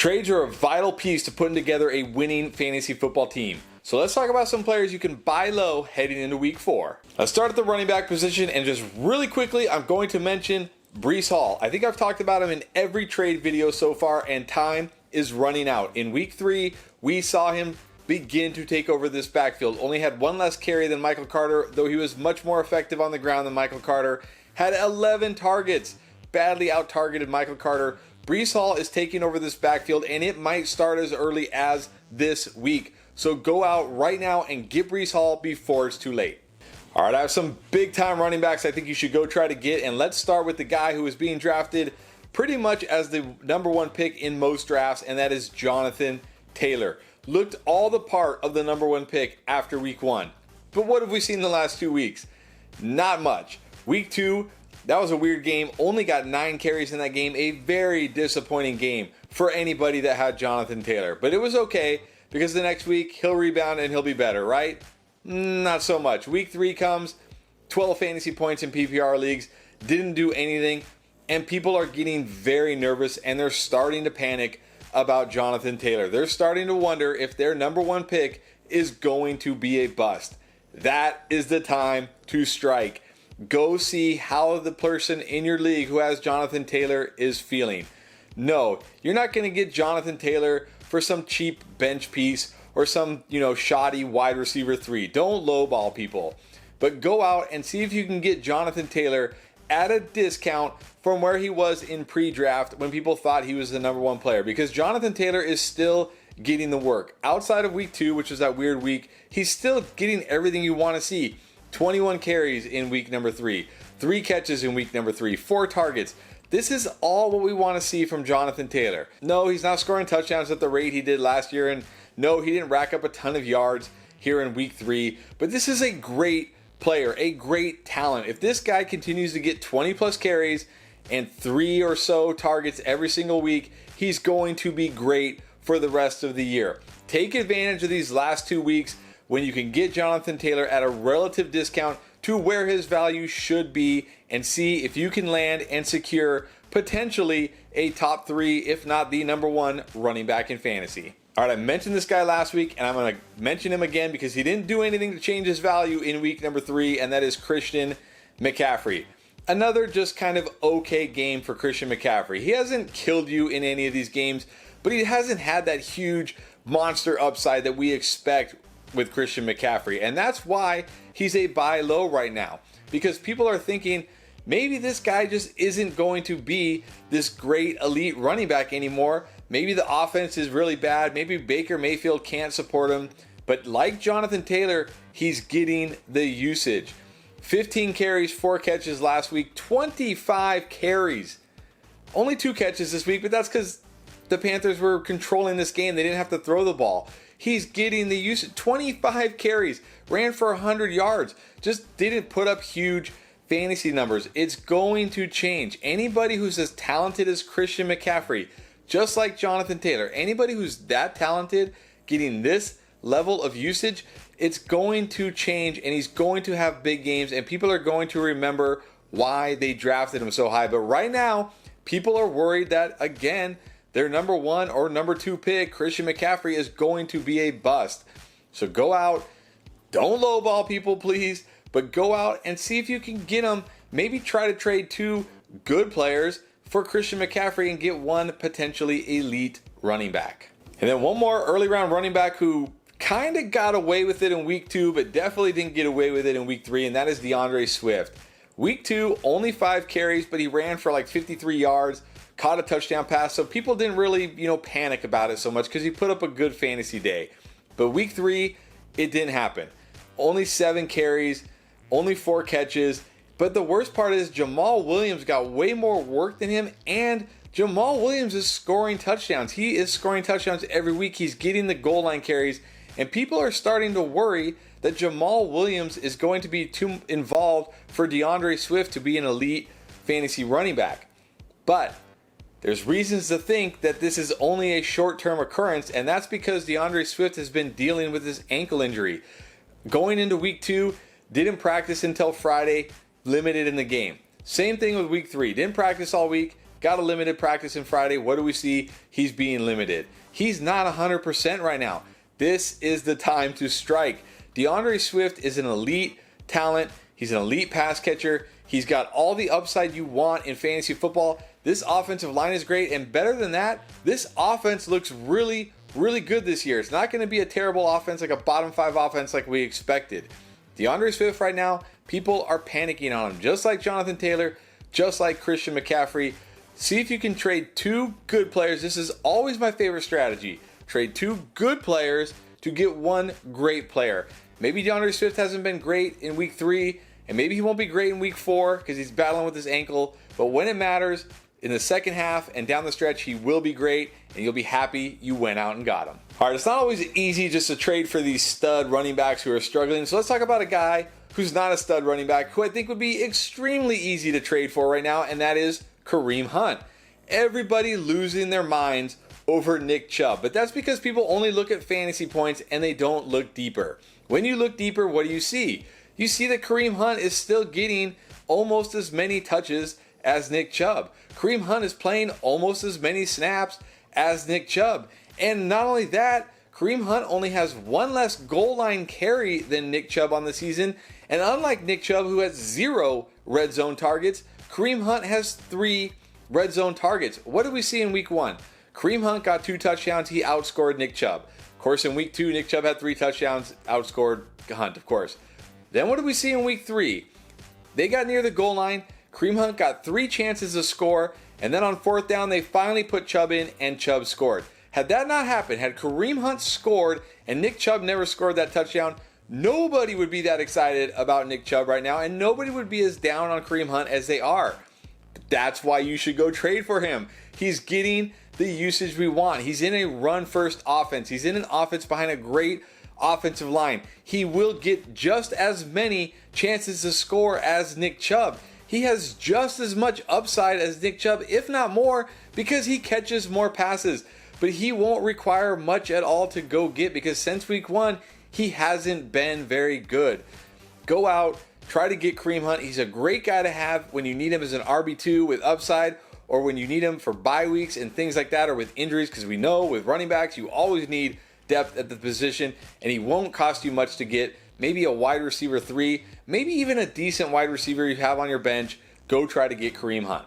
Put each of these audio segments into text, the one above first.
Trades are a vital piece to putting together a winning fantasy football team. So let's talk about some players you can buy low heading into week 4. Let's start at the running back position, and just really quickly, I'm going to mention Breece Hall. I think I've talked about him in every trade video so far, and time is running out. In week 3, we saw him begin to take over this backfield. Only had one less carry than Michael Carter, though he was much more effective on the ground than Michael Carter. Had 11 targets. Badly out-targeted Michael Carter. Breece Hall is taking over this backfield, and it might start as early as this week. So go out right now and get Breece Hall before it's too late. All right, I have some big-time running backs I think you should go try to get, and let's start with the guy who is being drafted pretty much as the #1 pick in most drafts, and that is Jonathan Taylor. Looked all the part of the #1 pick after week 1. But what have we seen the last 2 weeks? Not much. Week 2, that was a weird game. Only got 9 carries in that game. A very disappointing game for anybody that had Jonathan Taylor. But it was okay, because the next week he'll rebound and he'll be better, right? Not so much. Week 3 comes, 12 fantasy points in PPR leagues, didn't do anything, and people are getting very nervous and they're starting to panic about Jonathan Taylor. They're starting to wonder if their #1 pick is going to be a bust. That is the time to strike. Go see how the person in your league who has Jonathan Taylor is feeling. No, you're not going to get Jonathan Taylor for some cheap bench piece or some, shoddy wide receiver 3. Don't lowball people. But go out and see if you can get Jonathan Taylor at a discount from where he was in pre-draft when people thought he was the #1 player. Because Jonathan Taylor is still getting the work. Outside of week 2, which was that weird week, he's still getting everything you want to see. 21 carries in week number 3. 3 catches in week number 3. 4 targets. This is all what we want to see from Jonathan Taylor. No, he's not scoring touchdowns at the rate he did last year. And no, he didn't rack up a ton of yards here in week 3. But this is a great player, a great talent. If this guy continues to get 20 plus carries and 3 or so targets every single week, he's going to be great for the rest of the year. Take advantage of these last 2 weeks when you can get Jonathan Taylor at a relative discount to where his value should be, and see if you can land and secure potentially a top 3, if not the #1 running back in fantasy. All right, I mentioned this guy last week, and I'm going to mention him again because he didn't do anything to change his value in week number 3, and that is Christian McCaffrey. Another just kind of okay game for Christian McCaffrey. He hasn't killed you in any of these games, but he hasn't had that huge monster upside that we expect with Christian McCaffrey, and that's why he's a buy low right now, because people are thinking maybe this guy just isn't going to be this great elite running back anymore. Maybe the offense is really bad. Maybe Baker Mayfield can't support him, but like Jonathan Taylor, he's getting the usage. 15 carries, 4 catches last week, 25 carries. Only 2 catches this week, but that's because the Panthers were controlling this game. They didn't have to throw the ball. He's getting the usage. 25 carries, ran for 100 yards. Just didn't put up huge fantasy numbers. It's going to change. Anybody who's as talented as Christian McCaffrey, just like Jonathan Taylor, anybody who's that talented getting this level of usage, it's going to change, and he's going to have big games, and people are going to remember why they drafted him so high. But right now, people are worried that, again, their #1 or #2 pick, Christian McCaffrey, is going to be a bust. So go out. Don't lowball people, please, but go out and see if you can get him. Maybe try to trade 2 good players for Christian McCaffrey and get 1 potentially elite running back. And then one more early round running back who kind of got away with it in week 2, but definitely didn't get away with it in week 3, and that is DeAndre Swift. Week 2, only 5 carries, but he ran for like 53 yards. Caught a touchdown pass, so people didn't really, panic about it so much because he put up a good fantasy day. But week 3, it didn't happen. Only 7 carries, only 4 catches. But the worst part is Jamal Williams got way more work than him, and Jamal Williams is scoring touchdowns. He is scoring touchdowns every week. He's getting the goal line carries, and people are starting to worry that Jamal Williams is going to be too involved for DeAndre Swift to be an elite fantasy running back. But there's reasons to think that this is only a short-term occurrence, and that's because DeAndre Swift has been dealing with his ankle injury. Going into week 2, didn't practice until Friday, limited in the game. Same thing with week 3. Didn't practice all week, got a limited practice on Friday. What do we see? He's being limited. He's not 100% right now. This is the time to strike. DeAndre Swift is an elite talent. He's an elite pass catcher. He's got all the upside you want in fantasy football. This offensive line is great, and better than that, this offense looks really, really good this year. It's not going to be a terrible offense, like a bottom 5 offense like we expected. DeAndre Swift right now, people are panicking on him, just like Jonathan Taylor, just like Christian McCaffrey. See if you can trade 2 good players. This is always my favorite strategy. Trade 2 good players to get 1 great player. Maybe DeAndre Swift hasn't been great in week 3, and maybe he won't be great in week 4 because he's battling with his ankle. But when it matters, in the second half and down the stretch, he will be great, and you'll be happy you went out and got him. All right, it's not always easy just to trade for these stud running backs who are struggling. So let's talk about a guy who's not a stud running back who I think would be extremely easy to trade for right now, and that is Kareem Hunt. Everybody losing their minds over Nick Chubb, but that's because people only look at fantasy points and they don't look deeper. When you look deeper, what do you see? You see that Kareem Hunt is still getting almost as many touches as Nick Chubb. Kareem Hunt is playing almost as many snaps as Nick Chubb. And not only that, Kareem Hunt only has 1 less goal line carry than Nick Chubb on the season. And unlike Nick Chubb, who has 0 red zone targets, Kareem Hunt has 3 red zone targets. What did we see in week 1? Kareem Hunt got 2 touchdowns. He outscored Nick Chubb. Of course, in week 2, Nick Chubb had 3 touchdowns, outscored Hunt, of course. Then what did we see in week 3? They got near the goal line. Kareem Hunt got 3 chances to score, and then on 4th down, they finally put Chubb in, and Chubb scored. Had that not happened, had Kareem Hunt scored and Nick Chubb never scored that touchdown, nobody would be that excited about Nick Chubb right now, and nobody would be as down on Kareem Hunt as they are. That's why you should go trade for him. He's getting the usage we want. He's in a run-first offense. He's in an offense behind a great offensive line. He will get just as many chances to score as Nick Chubb. He has just as much upside as Nick Chubb, if not more, because he catches more passes. But he won't require much at all to go get, because since week 1, he hasn't been very good. Go out, try to get Kareem Hunt. He's a great guy to have when you need him as an RB2 with upside, or when you need him for bye weeks and things like that, or with injuries, because we know with running backs, you always need depth at the position, and he won't cost you much to get. Maybe a wide receiver 3, maybe even a decent wide receiver you have on your bench. Go try to get Kareem Hunt.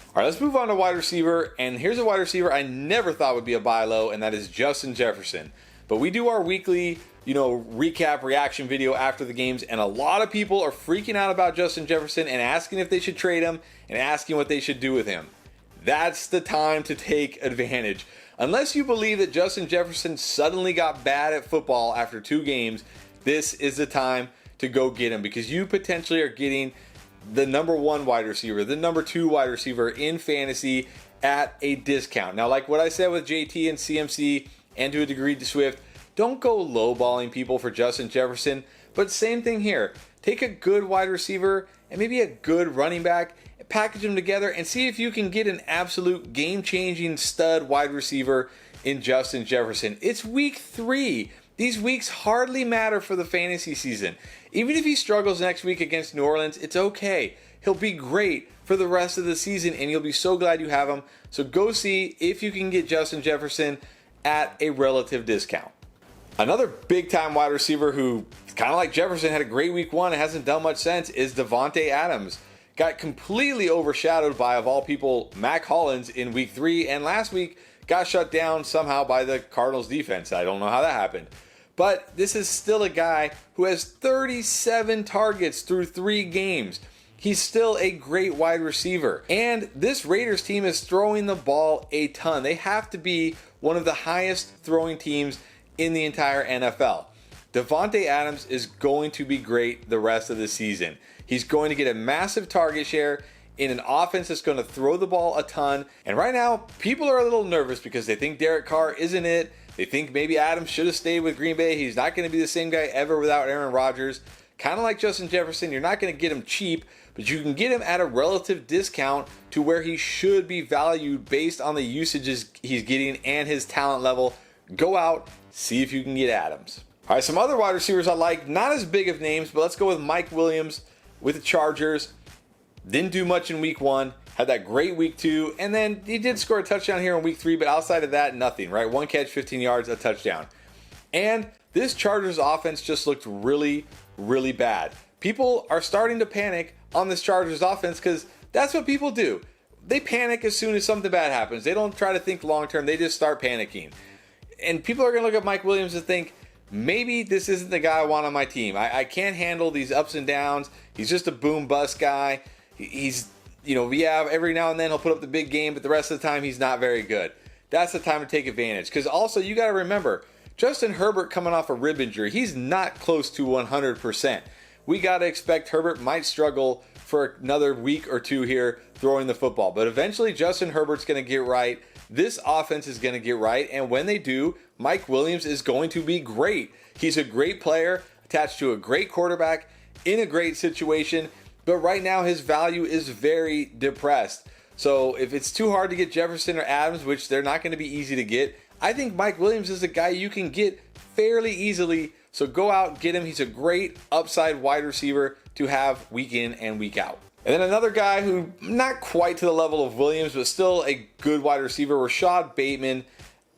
All right, let's move on to wide receiver, and here's a wide receiver I never thought would be a buy low, and that is Justin Jefferson. But we do our weekly, recap reaction video after the games, and a lot of people are freaking out about Justin Jefferson and asking if they should trade him and asking what they should do with him. That's the time to take advantage. Unless you believe that Justin Jefferson suddenly got bad at football after 2 games, this is the time to go get him, because you potentially are getting the number 1 wide receiver, the number 2 wide receiver in fantasy at a discount. Now, like what I said with JT and CMC, and to a degree to Swift, don't go lowballing people for Justin Jefferson, but same thing here. Take a good wide receiver and maybe a good running back, package them together, and see if you can get an absolute game-changing stud wide receiver in Justin Jefferson. It's week 3. These weeks hardly matter for the fantasy season. Even if he struggles next week against New Orleans, it's okay. He'll be great for the rest of the season, and you'll be so glad you have him. So go see if you can get Justin Jefferson at a relative discount. Another big-time wide receiver who, kind of like Jefferson, had a great week 1 and hasn't done much since is Davante Adams. Got completely overshadowed by, of all people, Mac Hollins in week 3, and last week got shut down somehow by the Cardinals defense. I don't know how that happened. But this is still a guy who has 37 targets through 3 games. He's still a great wide receiver. And this Raiders team is throwing the ball a ton. They have to be one of the highest throwing teams in the entire NFL. Davante Adams is going to be great the rest of the season. He's going to get a massive target share in an offense that's going to throw the ball a ton. And right now, people are a little nervous because they think Derek Carr isn't it. They think maybe Adams should have stayed with Green Bay. He's not going to be the same guy ever without Aaron Rodgers. Kind of like Justin Jefferson, you're not going to get him cheap, but you can get him at a relative discount to where he should be valued based on the usages he's getting and his talent level. Go out, see if you can get Adams. All right, some other wide receivers I like, not as big of names, but let's go with Mike Williams with the Chargers. Didn't do much in week 1. had that great week 2, and then he did score a touchdown here in week 3, but outside of that, nothing, right? 1 catch, 15 yards, a touchdown. And this Chargers offense just looked really, really bad. People are starting to panic on this Chargers offense because that's what people do. They panic as soon as something bad happens. They don't try to think long term, they just start panicking. And people are going to look at Mike Williams and think, maybe this isn't the guy I want on my team. I can't handle these ups and downs. He's just a boom bust guy. He's, every now and then he'll put up the big game, but the rest of the time he's not very good. That's the time to take advantage. Because also, you got to remember, Justin Herbert coming off a rib injury, he's not close to 100%. We got to expect Herbert might struggle for another week or 2 here throwing the football. But eventually, Justin Herbert's going to get right. This offense is going to get right. And when they do, Mike Williams is going to be great. He's a great player attached to a great quarterback in a great situation. But right now, his value is very depressed. So if it's too hard to get Jefferson or Adams, which they're not going to be easy to get, I think Mike Williams is a guy you can get fairly easily. So go out and get him. He's a great upside wide receiver to have week in and week out. And then another guy who not quite to the level of Williams, but still a good wide receiver, Rashad Bateman.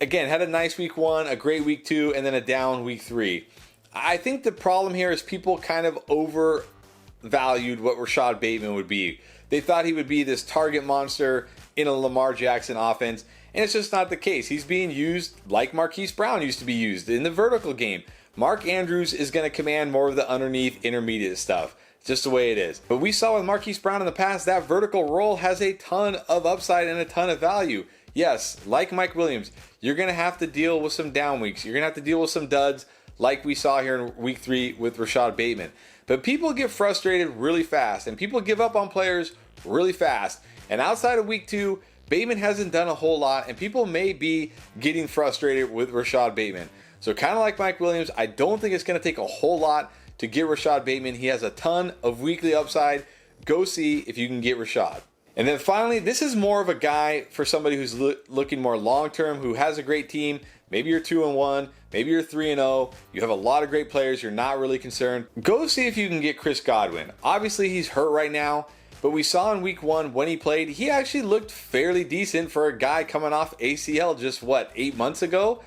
Again, had a nice week 1, a great week 2, and then a down week 3. I think the problem here is people kind of overvalued what Rashad Bateman would be. They thought he would be this target monster in a Lamar Jackson offense, and it's just not the case. He's being used like Marquise Brown used to be used in the vertical game. Mark Andrews is going to command more of the underneath intermediate stuff. It's just the way it is. But we saw with Marquise Brown in the past, that vertical roll has a ton of upside and a ton of value. Yes, like Mike Williams, you're going to have to deal with some down weeks. You're going to have to deal with some duds like we saw here in week 3 with Rashad Bateman. But people get frustrated really fast, and people give up on players really fast. And outside of week 2, Bateman hasn't done a whole lot, and people may be getting frustrated with Rashad Bateman. So kind of like Mike Williams, I don't think it's going to take a whole lot to get Rashad Bateman. He has a ton of weekly upside. Go see if you can get Rashad. And then finally, this is more of a guy for somebody who's looking more long-term, who has a great team. Maybe you're 2-1, maybe you're 3-0. You have a lot of great players. You're not really concerned. Go see if you can get Chris Godwin. Obviously, he's hurt right now, but we saw in week 1 when he played, he actually looked fairly decent for a guy coming off ACL just, 8 months ago?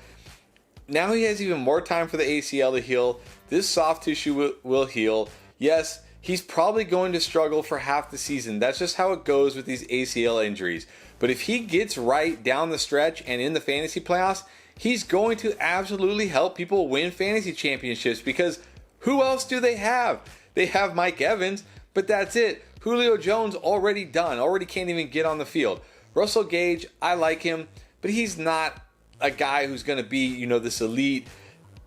Now he has even more time for the ACL to heal. This soft tissue will heal. Yes, he's probably going to struggle for half the season. That's just how it goes with these ACL injuries. But if he gets right down the stretch and in the fantasy playoffs, he's going to absolutely help people win fantasy championships, because who else do they have? They have Mike Evans, but that's it. Julio Jones already done, already can't even get on the field. Russell Gage, I like him, but he's not a guy who's going to be, this elite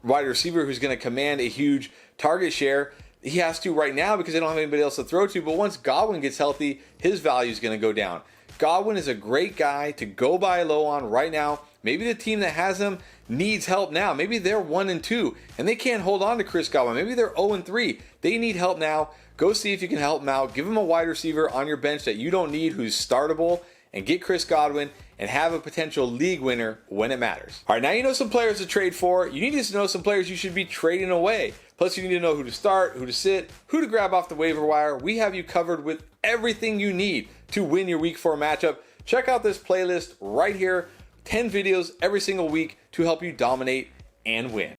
wide receiver who's going to command a huge target share. He has to right now because they don't have anybody else to throw to, but once Godwin gets healthy, his value is going to go down. Godwin is a great guy to go buy low on right now. Maybe the team that has him needs help now. Maybe they're 1-2 and they can't hold on to Chris Godwin. Maybe they're 0-3. They need help now. Go see if you can help him out. Give him a wide receiver on your bench that you don't need who's startable, and get Chris Godwin and have a potential league winner when it matters. All right, now you know some players to trade for. You need to know some players you should be trading away. Plus, you need to know who to start, who to sit, who to grab off the waiver wire. We have you covered with everything you need to win your week 4 matchup. Check out this playlist right here. 10 videos every single week to help you dominate and win.